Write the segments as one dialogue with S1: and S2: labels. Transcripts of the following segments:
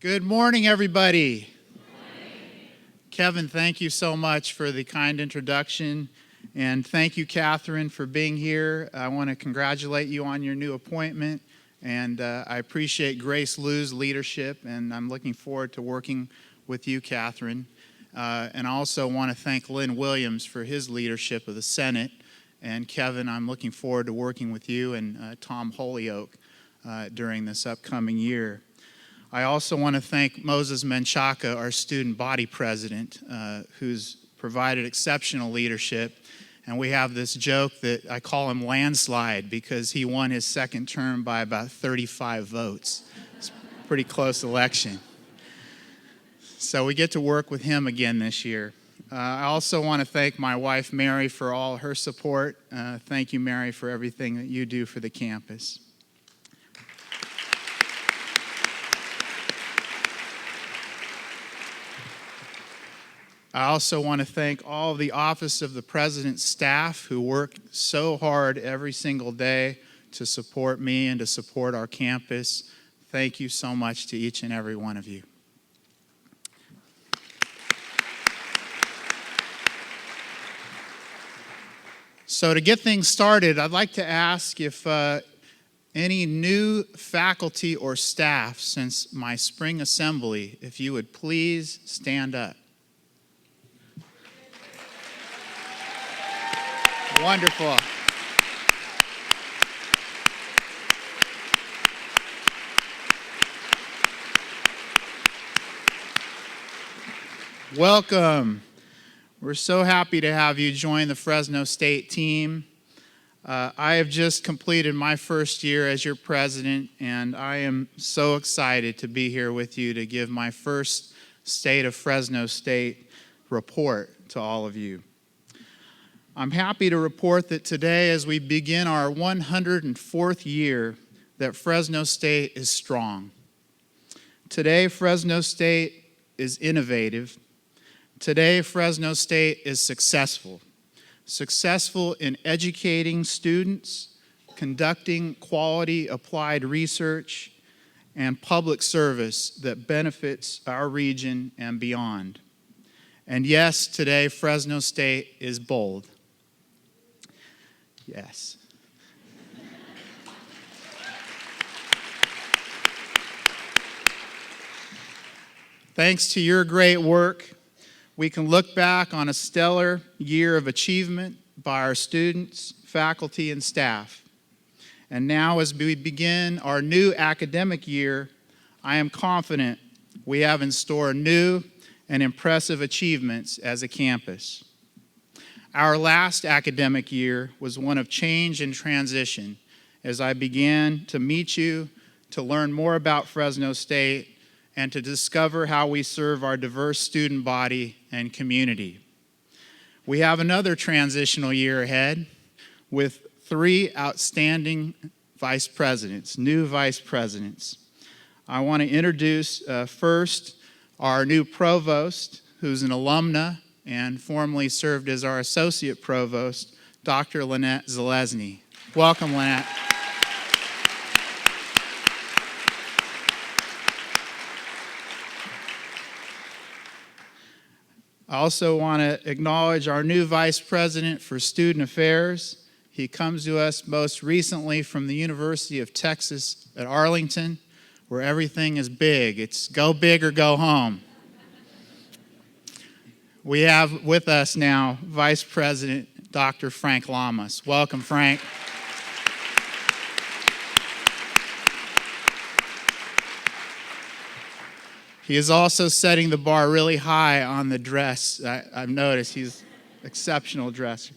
S1: Good morning, everybody. Kevin, thank you so much for the kind introduction. And thank you, Catherine, for being here. I want to congratulate you on your new appointment. And I appreciate Grace Liu's leadership, and I'm looking forward to working with you, Catherine. And I also want to thank Lynn Williams for his leadership of the Senate. And Kevin, I'm looking forward to working with you and Tom Holyoke during this upcoming year. I also want to thank Moses Menchaca, our student body president, who's provided exceptional leadership. And we have this joke that I call him landslide because he won his second term by about 35 votes. It's a pretty close election. So we get to work with him again this year. I also want to thank my wife, Mary, for all her support. Thank you, Mary, for everything that you do for the campus. I also want to thank all of the Office of the President's staff who work so hard every single day to support me and to support our campus. Thank you so much to each and every one of you. So to get things started, I'd like to ask if any new faculty or staff since my spring assembly, if you would please stand up. Wonderful. Welcome. We're so happy to have you join the Fresno State team. I have just completed my first year as your president, and I am so excited to be here with you to give my first State of Fresno State report to all of you. I'm happy to report that today, as we begin our 104th year, that Fresno State is strong. Today, Fresno State is innovative. Today, Fresno State is successful. Successful in educating students, conducting quality applied research, and public service that benefits our region and beyond. And yes, today, Fresno State is bold. Yes. Thanks to your great work, we can look back on a stellar year of achievement by our students, faculty, and staff. And now, as we begin our new academic year, I am confident we have in store new and impressive achievements as a campus. Our last academic year was one of change and transition as I began to meet you, to learn more about Fresno State, and to discover how we serve our diverse student body and community. We have another transitional year ahead with 3 outstanding vice presidents, new vice presidents. I want to introduce first our new provost, who's an alumna and formerly served as our associate provost, Dr. Lynette Zalesny. Welcome, Lynette. I also want to acknowledge our new Vice President for Student Affairs. He comes to us most recently from the University of Texas at Arlington, where everything is big. It's go big or go home. We have with us now Vice President Dr. Frank Lamas. Welcome, Frank. He is also setting the bar really high on the dress. I've noticed he's an exceptional dresser.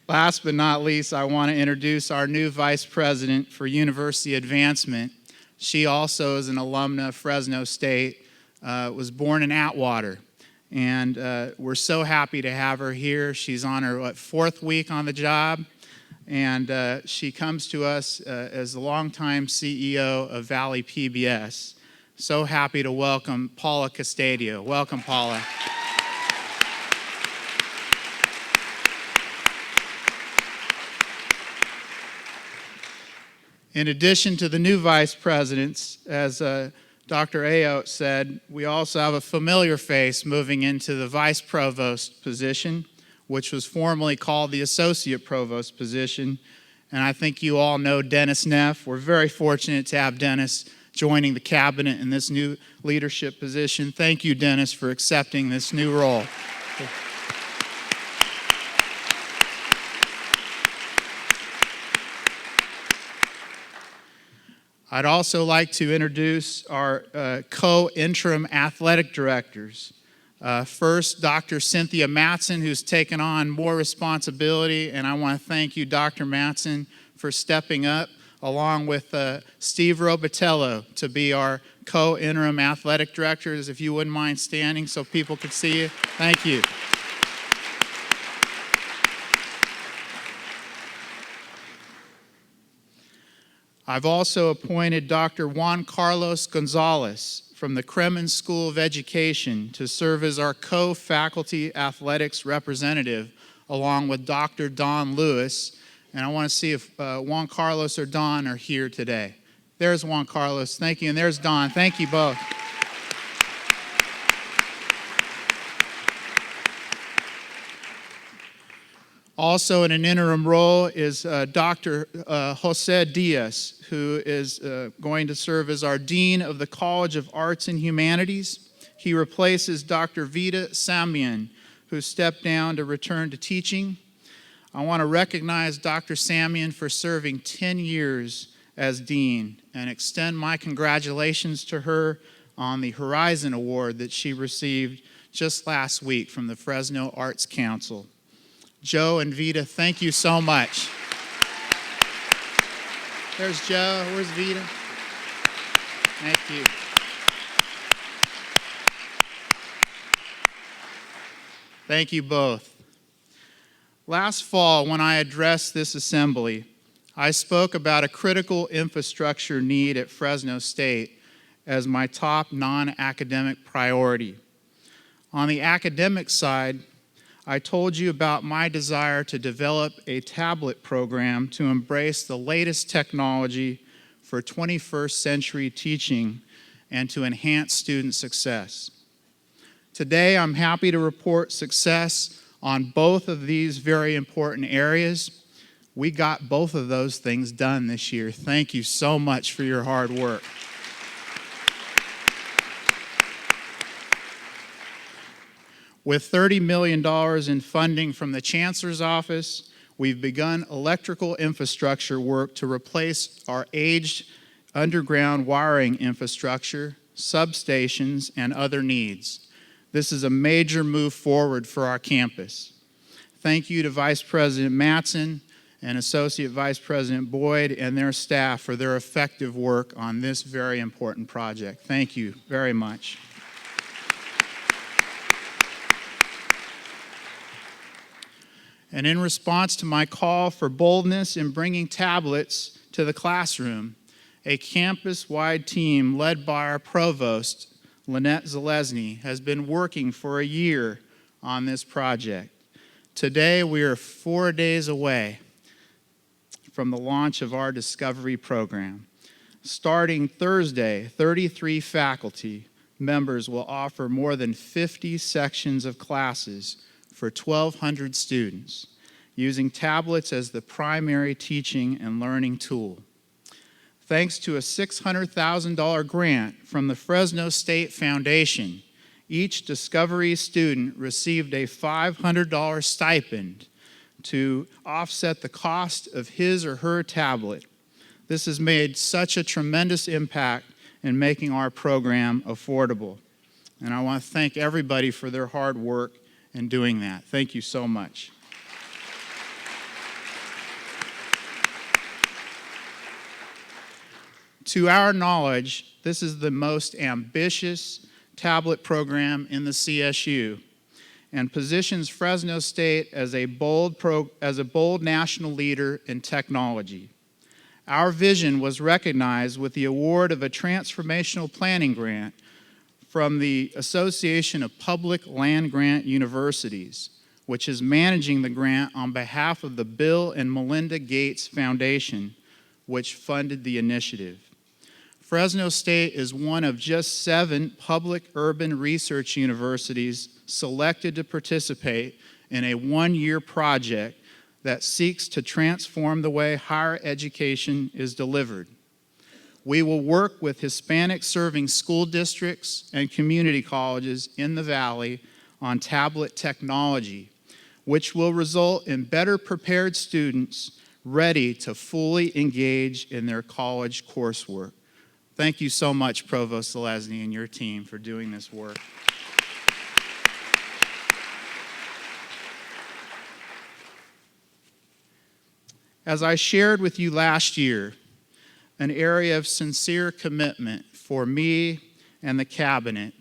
S1: Last but not least, I want to introduce our new Vice President for University Advancement. She also is an alumna of Fresno State, was born in Atwater. And we're so happy to have her here. She's on her 4th week on the job. And she comes to us as the longtime CEO of Valley PBS. So happy to welcome Paula Castadio. Welcome, Paula. In addition to the new vice presidents, as Dr. Ayotte said, we also have a familiar face moving into the vice provost position, which was formerly called the associate provost position. And I think you all know Dennis Neff. We're very fortunate to have Dennis joining the cabinet in this new leadership position. Thank you, Dennis, for accepting this new role. I'd also like to introduce our co-interim athletic directors. First, Dr. Cynthia Matson, who's taken on more responsibility, and I want to thank you, Dr. Matson, for stepping up, along with Steve Robitello, to be our co-interim athletic directors. If you wouldn't mind standing so people could see you. Thank you. I've also appointed Dr. Juan Carlos Gonzalez from the Kremen School of Education to serve as our co-faculty athletics representative, along with Dr. Don Lewis. And I want to see if Juan Carlos or Don are here today. There's Juan Carlos, thank you, and there's Don. Thank you both. Also in an interim role is Dr. Jose Diaz, who is going to serve as our Dean of the College of Arts and Humanities. He replaces Dr. Vida Samian, who stepped down to return to teaching. I want to recognize Dr. Samian for serving 10 years as Dean and extend my congratulations to her on the Horizon Award that she received just last week from the Fresno Arts Council. Joe and Vida, thank you so much. There's Joe. Where's Vida? Thank you. Thank you both. Last fall, when I addressed this assembly, I spoke about a critical infrastructure need at Fresno State as my top non-academic priority. On the academic side, I told you about my desire to develop a tablet program to embrace the latest technology for 21st century teaching and to enhance student success. Today, I'm happy to report success on both of these very important areas. We got both of those things done this year. Thank you so much for your hard work. With $30 million in funding from the Chancellor's Office, we've begun electrical infrastructure work to replace our aged underground wiring infrastructure, substations, and other needs. This is a major move forward for our campus. Thank you to Vice President Matson and Associate Vice President Boyd and their staff for their effective work on this very important project. Thank you very much. And in response to my call for boldness in bringing tablets to the classroom, a campus-wide team led by our provost, Lynette Zalesny, has been working for a year on this project. Today, we are 4 days away from the launch of our Discovery program. Starting Thursday, 33 faculty members will offer more than 50 sections of classes for 1,200 students, using tablets as the primary teaching and learning tool. Thanks to a $600,000 grant from the Fresno State Foundation, each Discovery student received a $500 stipend to offset the cost of his or her tablet. This has made such a tremendous impact in making our program affordable. And I want to thank everybody for their hard work in doing that. Thank you so much. To our knowledge, this is the most ambitious tablet program in the CSU and positions Fresno State as a bold national leader in technology. Our vision was recognized with the award of a transformational planning grant from the Association of Public Land-Grant Universities, which is managing the grant on behalf of the Bill and Melinda Gates Foundation which funded the initiative. Fresno State is one of just 7 public urban research universities selected to participate in a 1-year project that seeks to transform the way higher education is delivered. We will work with Hispanic-serving school districts and community colleges in the Valley on tablet technology, which will result in better prepared students ready to fully engage in their college coursework. Thank you so much, Provost Zelezny and your team, for doing this work. As I shared with you last year, an area of sincere commitment for me and the Cabinet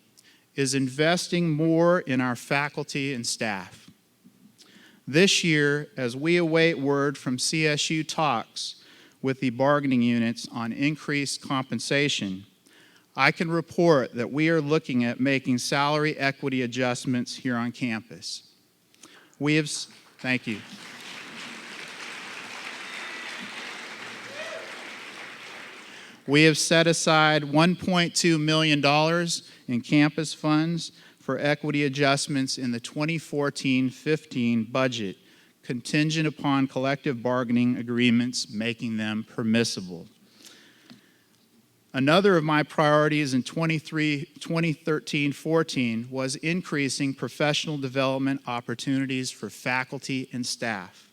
S1: is investing more in our faculty and staff. This year, as we await word from CSU talks with the bargaining units on increased compensation, I can report that we are looking at making salary equity adjustments here on campus. Thank you. We have set aside $1.2 million in campus funds for equity adjustments in the 2014-15 budget, contingent upon collective bargaining agreements making them permissible. Another of my priorities in 2013-14 was increasing professional development opportunities for faculty and staff.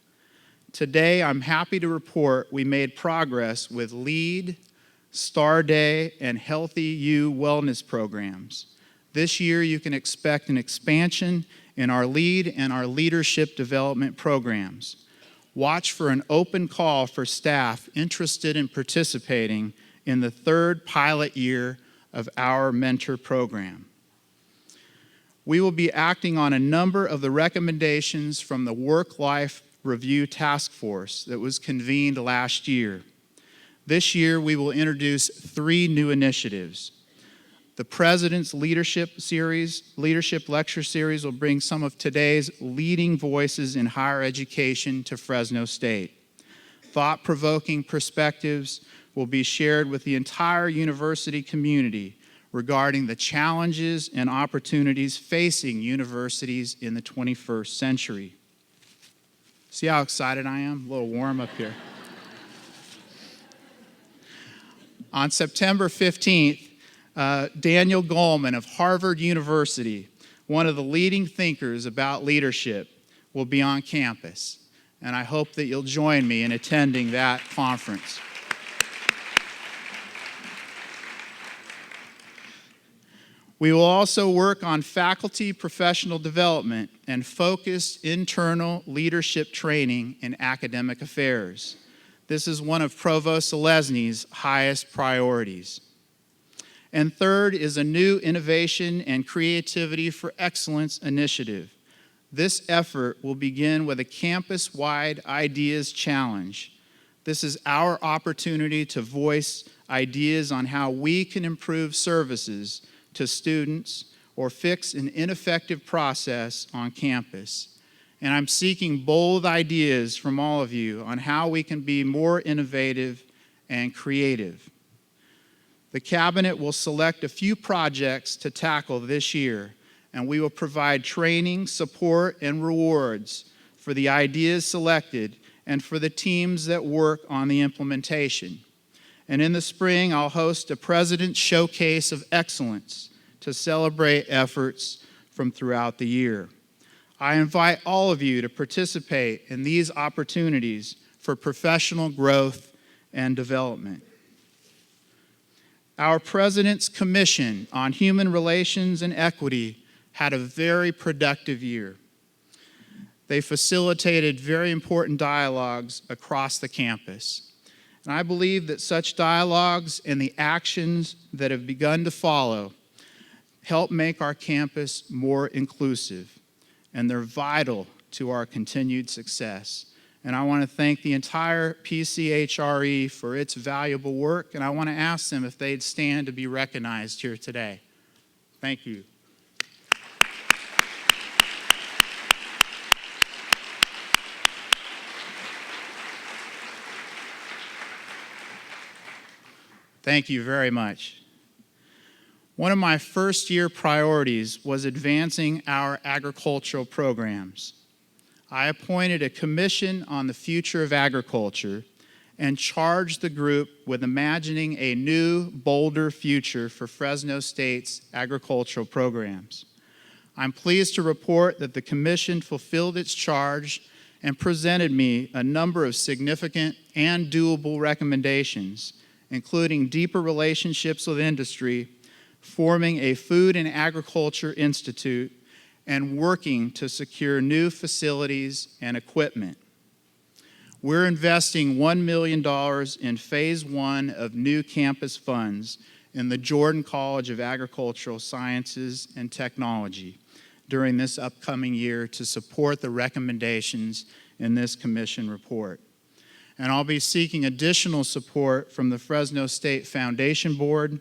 S1: Today, I'm happy to report we made progress with LEAD, Star Day, and Healthy You wellness programs. This year, you can expect an expansion in our LEAD and our leadership development programs. Watch for an open call for staff interested in participating in the 3rd pilot year of our mentor program. We will be acting on a number of the recommendations from the Work-Life Review Task Force that was convened last year. This year, we will introduce 3 new initiatives. The President's Leadership Lecture Series will bring some of today's leading voices in higher education to Fresno State. Thought-provoking perspectives will be shared with the entire university community regarding the challenges and opportunities facing universities in the 21st century. See how excited I am? A little warm up here. On September 15th, Daniel Goleman of Harvard University, one of the leading thinkers about leadership, will be on campus. And I hope that you'll join me in attending that conference. We will also work on faculty professional development and focused internal leadership training in academic affairs. This is one of Provost Zelezny's highest priorities. And third is a new Innovation and Creativity for Excellence initiative. This effort will begin with a campus-wide ideas challenge. This is our opportunity to voice ideas on how we can improve services to students or fix an ineffective process on campus. And I'm seeking bold ideas from all of you on how we can be more innovative and creative. The Cabinet will select a few projects to tackle this year, and we will provide training, support, and rewards for the ideas selected and for the teams that work on the implementation. And in the spring, I'll host a President's Showcase of Excellence to celebrate efforts from throughout the year. I invite all of you to participate in these opportunities for professional growth and development. Our President's Commission on Human Relations and Equity had a very productive year. They facilitated very important dialogues across the campus. And I believe that such dialogues and the actions that have begun to follow help make our campus more inclusive, and they're vital to our continued success. And I want to thank the entire PCHRE for its valuable work, and I want to ask them if they'd stand to be recognized here today. Thank you. Thank you very much. One of my first-year priorities was advancing our agricultural programs. I appointed a commission on the future of agriculture and charged the group with imagining a new, bolder future for Fresno State's agricultural programs. I'm pleased to report that the commission fulfilled its charge and presented me a number of significant and doable recommendations, including deeper relationships with industry, forming a Food and Agriculture Institute, and working to secure new facilities and equipment. We're investing $1 million in Phase 1 of new campus funds in the Jordan College of Agricultural Sciences and Technology during this upcoming year to support the recommendations in this commission report. And I'll be seeking additional support from the Fresno State Foundation Board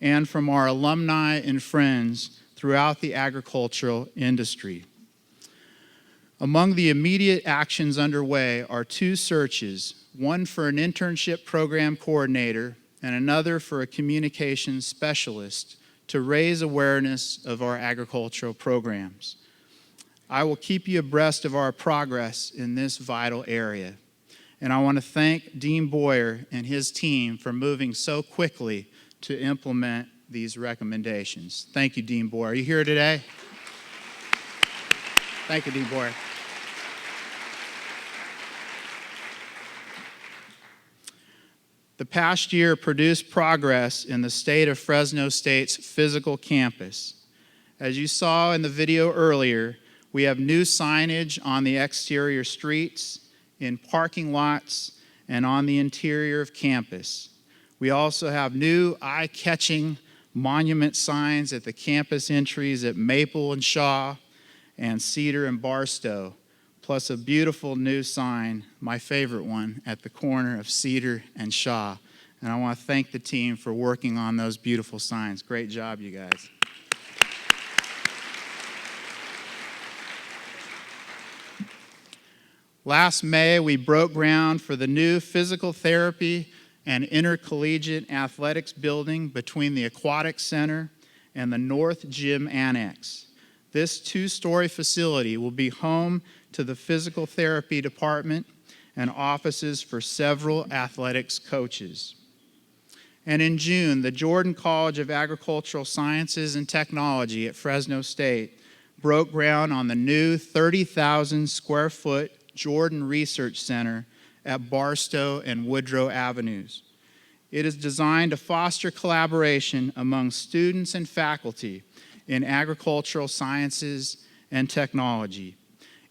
S1: and from our alumni and friends throughout the agricultural industry. Among the immediate actions underway are 2 searches, one for an internship program coordinator and another for a communications specialist to raise awareness of our agricultural programs. I will keep you abreast of our progress in this vital area. And I want to thank Dean Boyer and his team for moving so quickly to implement these recommendations. Thank you, Dean Boyer. Are you here today? Thank you, Dean Boyer. The past year produced progress in the state of Fresno State's physical campus. As you saw in the video earlier, we have new signage on the exterior streets, in parking lots, and on the interior of campus. We also have new eye-catching monument signs at the campus entries at Maple and Shaw and Cedar and Barstow, plus a beautiful new sign, my favorite one, at the corner of Cedar and Shaw. And I want to thank the team for working on those beautiful signs. Great job, you guys. Last May, we broke ground for the new physical therapy and intercollegiate athletics building between the Aquatic Center and the North Gym Annex. This 2-story facility will be home to the physical therapy department and offices for several athletics coaches. And in June, the Jordan College of Agricultural Sciences and Technology at Fresno State broke ground on the new 30,000 square foot Jordan Research Center at Barstow and Woodrow Avenues. It is designed to foster collaboration among students and faculty in agricultural sciences and technology,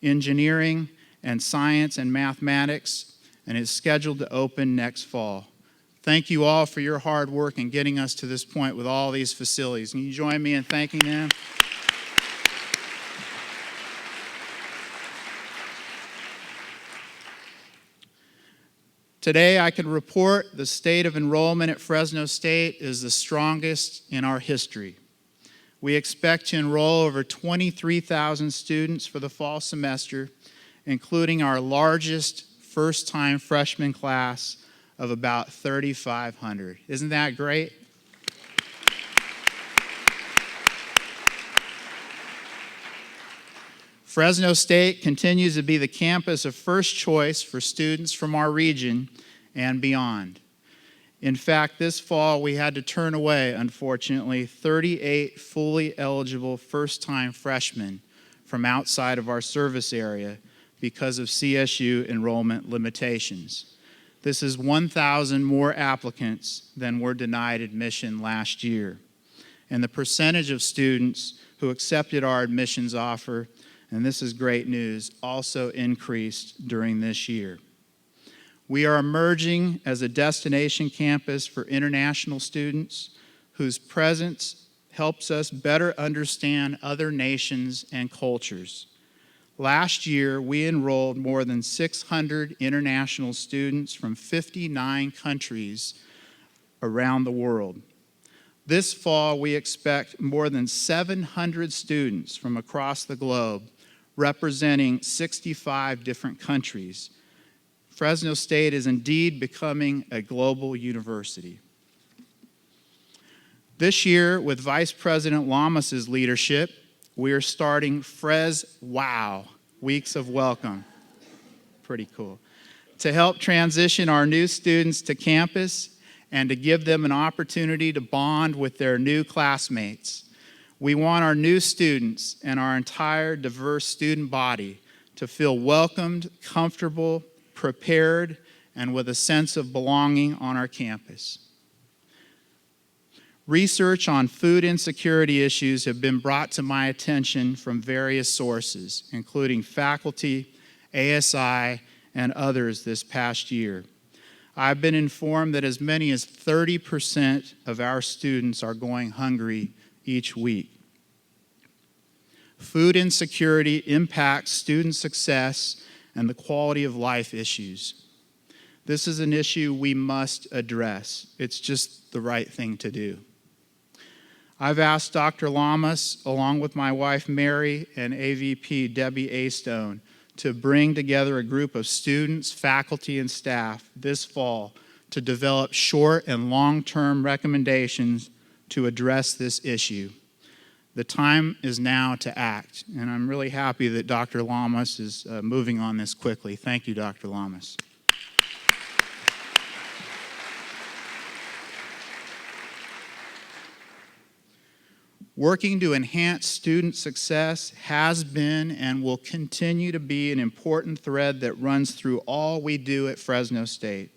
S1: engineering and science and mathematics, and is scheduled to open next fall. Thank you all for your hard work in getting us to this point with all these facilities. Can you join me in thanking them? Today, I can report the state of enrollment at Fresno State is the strongest in our history. We expect to enroll over 23,000 students for the fall semester, including our largest first-time freshman class of about 3,500. Isn't that great? Fresno State continues to be the campus of first choice for students from our region and beyond. In fact, this fall we had to turn away, unfortunately, 38 fully eligible first-time freshmen from outside of our service area because of CSU enrollment limitations. This is 1,000 more applicants than were denied admission last year. And the percentage of students who accepted our admissions offer, and this is great news, also increased during this year. We are emerging as a destination campus for international students whose presence helps us better understand other nations and cultures. Last year, we enrolled more than 600 international students from 59 countries around the world. This fall, we expect more than 700 students from across the globe, representing 65 different countries. Fresno State is indeed becoming a global university. This year, with Vice President Lamas's leadership, we are starting Fres Wow, Weeks of Welcome. Pretty cool. To help transition our new students to campus and to give them an opportunity to bond with their new classmates. We want our new students and our entire diverse student body to feel welcomed, comfortable, prepared, and with a sense of belonging on our campus. Research on food insecurity issues have been brought to my attention from various sources, including faculty, ASI, and others this past year. I've been informed that as many as 30% of our students are going hungry each week. Food insecurity impacts student success and the quality of life issues. This is an issue we must address. It's just the right thing to do. I've asked Dr. Lamas, along with my wife Mary and AVP Debbie Astone, to bring together a group of students, faculty, and staff this fall to develop short and long-term recommendations to address this issue. The time is now to act, and I'm really happy that Dr. Lamas is moving on this quickly. Thank you, Dr. Lamas. Working to enhance student success has been and will continue to be an important thread that runs through all we do at Fresno State.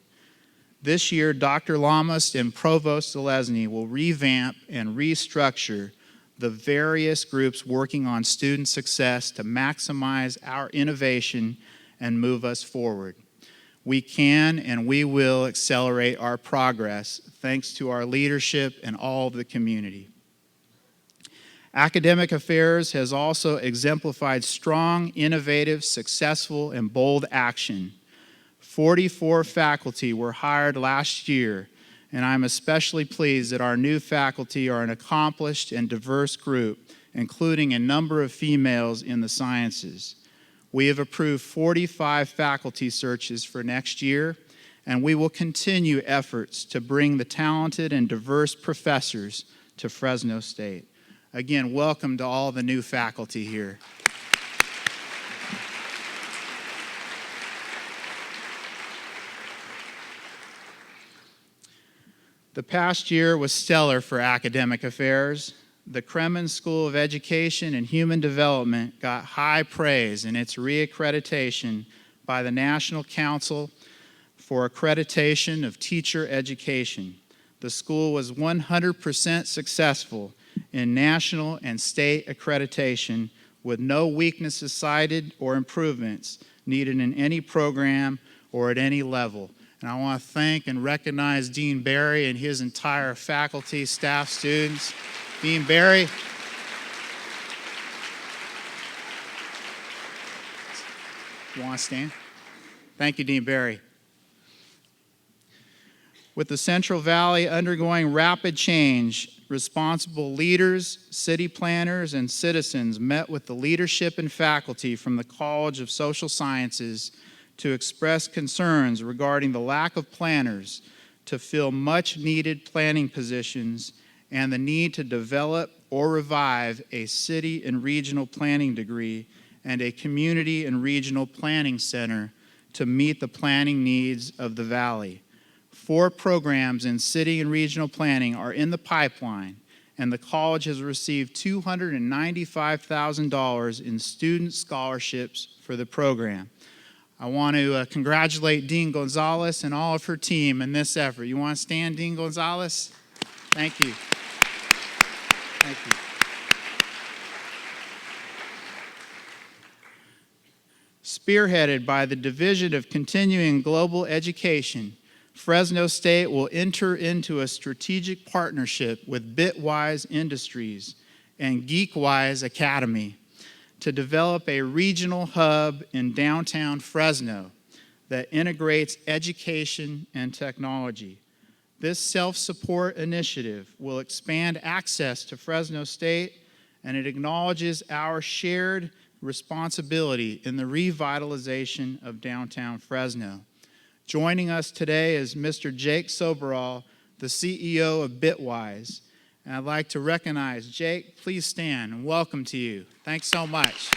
S1: This year, Dr. Lamas and Provost Zelezny will revamp and restructure the various groups working on student success to maximize our innovation and move us forward. We can and we will accelerate our progress thanks to our leadership and all of the community. Academic Affairs has also exemplified strong, innovative, successful, and bold action. 44 faculty were hired last year, and I'm especially pleased that our new faculty are an accomplished and diverse group, including a number of females in the sciences. We have approved 45 faculty searches for next year, and we will continue efforts to bring the talented and diverse professors to Fresno State. Again, welcome to all the new faculty here. The past year was stellar for academic affairs. The Kremen School of Education and Human Development got high praise in its reaccreditation by the National Council for Accreditation of Teacher Education. The school was 100% successful in national and state accreditation with no weaknesses cited or improvements needed in any program or at any level. And I want to thank and recognize Dean Barry and his entire faculty, staff, students. Dean Barry. You want to stand? Thank you, Dean Barry. With the Central Valley undergoing rapid change, responsible leaders, city planners, and citizens met with the leadership and faculty from the College of Social Sciences to express concerns regarding the lack of planners to fill much-needed planning positions and the need to develop or revive a city and regional planning degree and a community and regional planning center to meet the planning needs of the Valley. 4 programs in city and regional planning are in the pipeline, and the college has received $295,000 in student scholarships for the program. I want to congratulate Dean Gonzalez and all of her team in this effort. You want to stand, Dean Gonzalez? Thank you. Thank you. Spearheaded by the Division of Continuing Global Education, Fresno State will enter into a strategic partnership with Bitwise Industries and Geekwise Academy to develop a regional hub in downtown Fresno that integrates education and technology. This self-support initiative will expand access to Fresno State, and it acknowledges our shared responsibility in the revitalization of downtown Fresno. Joining us today is Mr. Jake Soberall, the CEO of Bitwise. And I'd like to recognize Jake. Please stand and welcome to you. Thanks so much.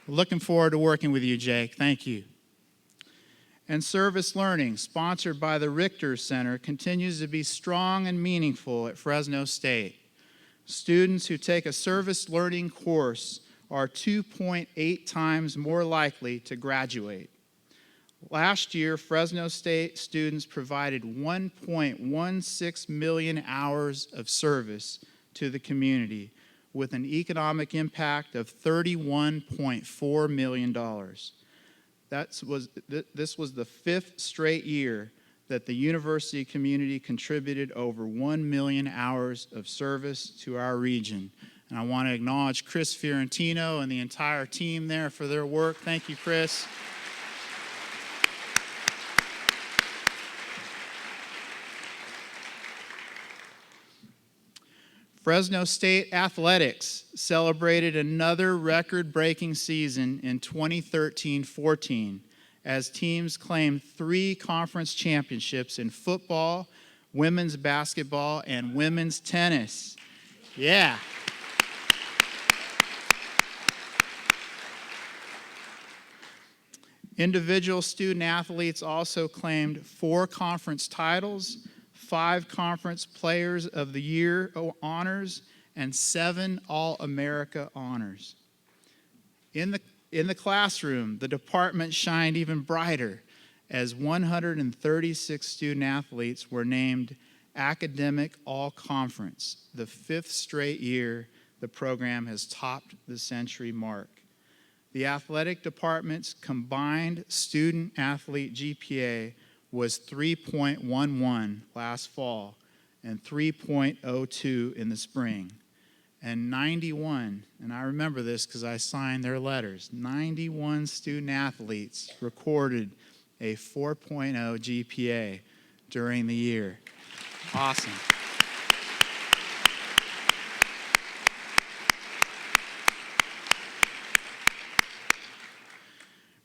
S1: Looking forward to working with you, Jake. Thank you. And service learning, sponsored by the Richter Center, continues to be strong and meaningful at Fresno State. Students who take a service learning course are 2.8 times more likely to graduate. Last year, Fresno State students provided 1.16 million hours of service to the community with an economic impact of $31.4 million. This was the fifth straight year that the university community contributed over 1 million hours of service to our region. And I want to acknowledge Chris Fiorentino and the entire team there for their work. Thank you, Chris. Fresno State Athletics celebrated another record-breaking season in 2013-14 as teams claimed 3 conference championships in football, women's basketball, and women's tennis. Yeah. Individual student athletes also claimed 4 conference titles, 5 Conference Players of the Year honors, and 7 All-America honors. In the classroom, the department shined even brighter as 136 student athletes were named Academic All-Conference, the 5th straight year the program has topped the century mark. The athletic department's combined student-athlete GPA was 3.11 last fall and 3.02 in the spring. And 91, and I remember this because I signed their letters, 91 student athletes recorded a 4.0 GPA during the year. Awesome.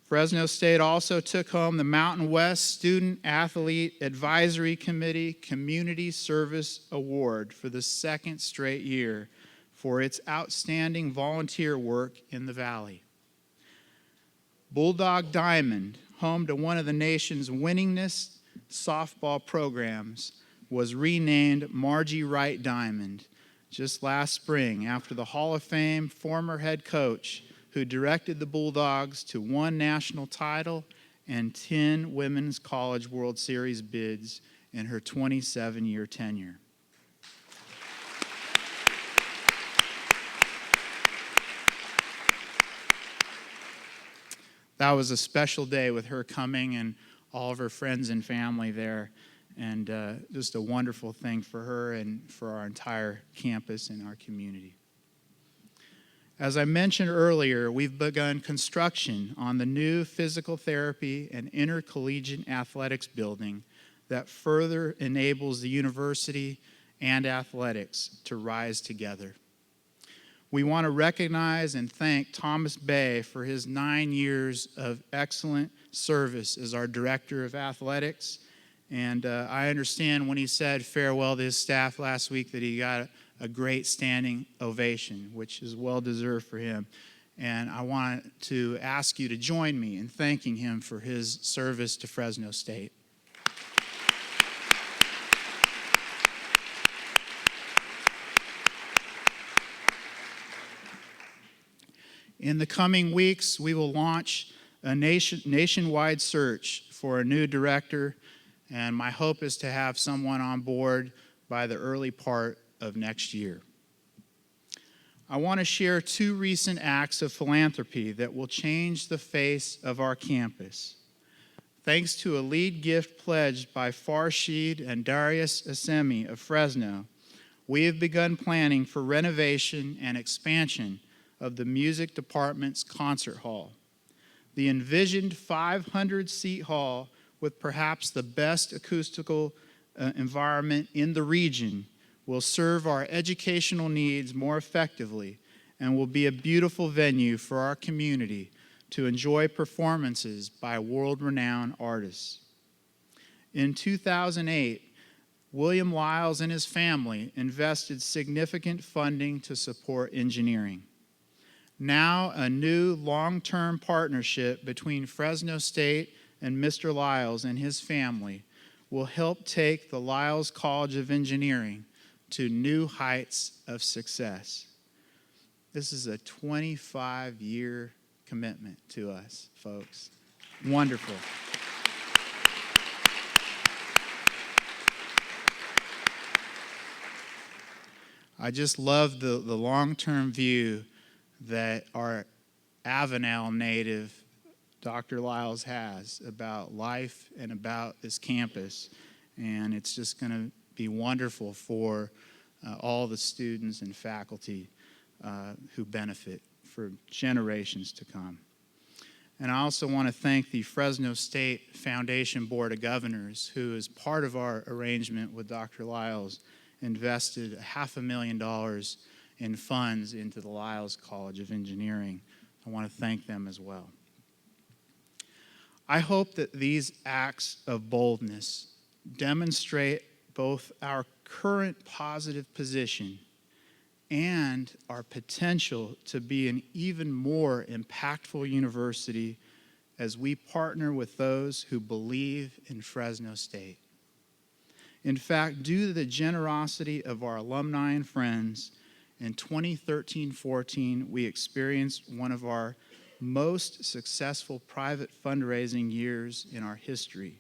S1: Fresno State also took home the Mountain West Student Athlete Advisory Committee Community Service Award for the 2nd straight year for its outstanding volunteer work in the Valley. Bulldog Diamond, home to one of the nation's winningest softball programs, was renamed Margie Wright Diamond just last spring after the Hall of Fame former head coach who directed the Bulldogs to 1 national title and 10 Women's College World Series bids in her 27-year tenure. That was a special day with her coming and all of her friends and family there, and just a wonderful thing for her and for our entire campus and our community. As I mentioned earlier, we've begun construction on the new physical therapy and intercollegiate athletics building that further enables the university and athletics to rise together. We want to recognize and thank Thomas Bay for his 9 years of excellent service as our director of athletics. And I understand when he said farewell to his staff last week that he got a great standing ovation, which is well-deserved for him. And I want to ask you to join me in thanking him for his service to Fresno State. In the coming weeks, we will launch a nationwide search for a new director, and my hope is to have someone on board by the early part of next year. I want to share 2 recent acts of philanthropy that will change the face of our campus. Thanks to a lead gift pledged by Farshid and Darius Assemi of Fresno, we have begun planning for renovation and expansion of the music department's concert hall. The envisioned 500-seat hall with perhaps the best acoustical environment in the region will serve our educational needs more effectively and will be a beautiful venue for our community to enjoy performances by world-renowned artists. In 2008, William Lyles and his family invested significant funding to support engineering. Now, a new long-term partnership between Fresno State and Mr. Lyles and his family will help take the Lyles College of Engineering to new heights of success. This is a 25-year commitment to us, folks. Wonderful. I just love the long-term view that our Avenel native, Dr. Lyles, has about life and about this campus. And it's just going to be wonderful for all the students and faculty who benefit for generations to come. And I also want to thank the Fresno State Foundation Board of Governors, who, as part of our arrangement with Dr. Lyles, invested $500,000 in funds into the Lyles College of Engineering. I want to thank them as well. I hope that these acts of boldness demonstrate both our current positive position and our potential to be an even more impactful university as we partner with those who believe in Fresno State. In fact, due to the generosity of our alumni and friends, in 2013-14, we experienced one of our most successful private fundraising years in our history.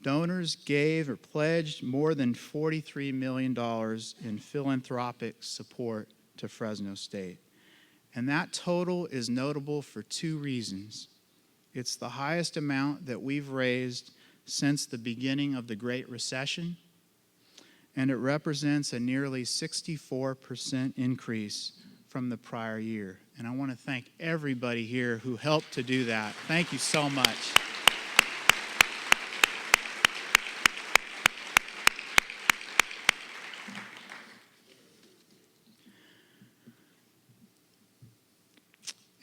S1: Donors gave or pledged more than $43 million in philanthropic support to Fresno State. And that total is notable for two reasons. It's the highest amount that we've raised since the beginning of the Great Recession, and it represents a nearly 64% increase from the prior year. And I want to thank everybody here who helped to do that. Thank you so much.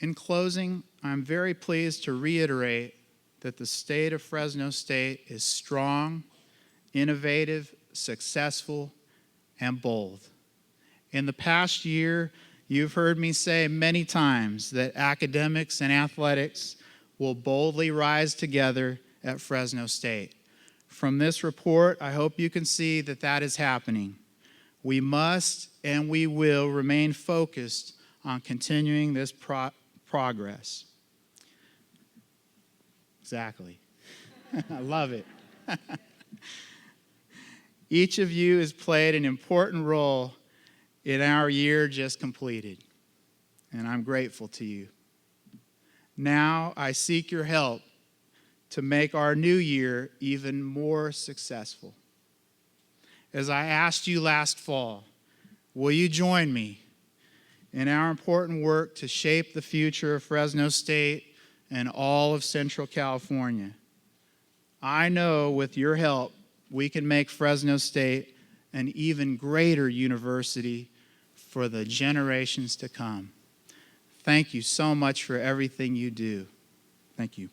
S1: In closing, I'm very pleased to reiterate that the state of Fresno State is strong, innovative, successful, and bold. In the past year, you've heard me say many times that academics and athletics will boldly rise together at Fresno State. From this report, I hope you can see that that is happening. We must and we will remain focused on continuing this progress. Exactly. I love it. Each of you has played an important role in our year just completed, and I'm grateful to you. Now I seek your help to make our new year even more successful. As I asked you last fall, will you join me in our important work to shape the future of Fresno State and all of Central California? I know with your help, we can make Fresno State an even greater university for the generations to come. Thank you so much for everything you do. Thank you.